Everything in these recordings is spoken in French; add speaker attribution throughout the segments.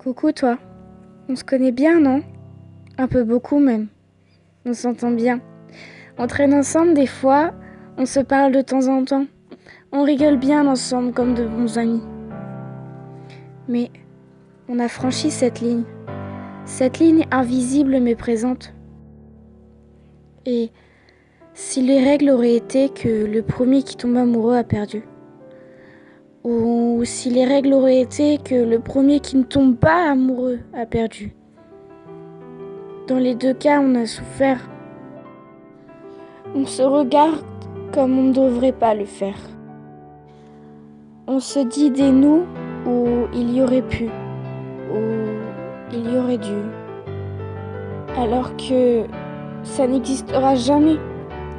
Speaker 1: Coucou toi, on se connaît bien, non? Un peu beaucoup même. On s'entend bien. On traîne ensemble des fois, on se parle de temps en temps. On rigole bien ensemble comme de bons amis. Mais on a franchi cette ligne invisible mais présente. Et si les règles auraient été que le premier qui tombe amoureux a perdu, ou si les règles auraient été que le premier qui ne tombe pas amoureux a perdu. Dans les deux cas, on a souffert. On se regarde comme on ne devrait pas le faire. On se dit des nous où il y aurait pu, où il y aurait dû. Alors que ça n'existera jamais.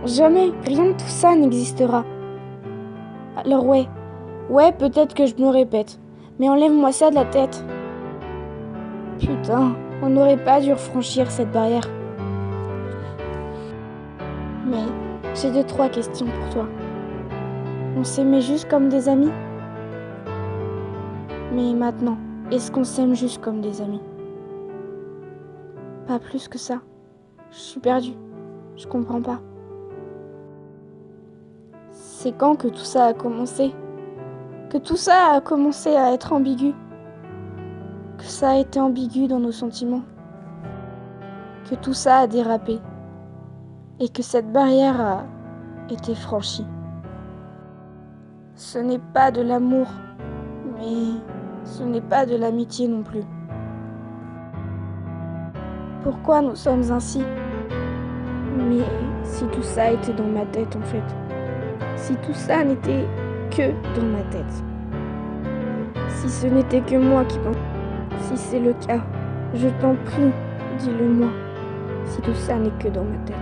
Speaker 1: Jamais, rien de tout ça n'existera. Alors ouais, peut-être que je me répète, mais enlève-moi ça de la tête. Putain, on n'aurait pas dû franchir cette barrière. Mais j'ai 2-3 questions pour toi. On s'aimait juste comme des amis? Mais maintenant, est-ce qu'on s'aime juste comme des amis? Pas plus que ça. Je suis perdue. Je comprends pas. C'est quand que tout ça a commencé? Que tout ça a commencé à être ambigu? Que ça a été ambigu dans nos sentiments? Que tout ça a dérapé? Et que cette barrière a été franchie? Ce n'est pas de l'amour, mais ce n'est pas de l'amitié non plus. Pourquoi nous sommes ainsi? Mais si tout ça était dans ma tête en fait, si tout ça n'était que dans ma tête, si ce n'était que moi qui pensais, si c'est le cas, je t'en prie, dis-le moi, si tout ça n'est que dans ma tête.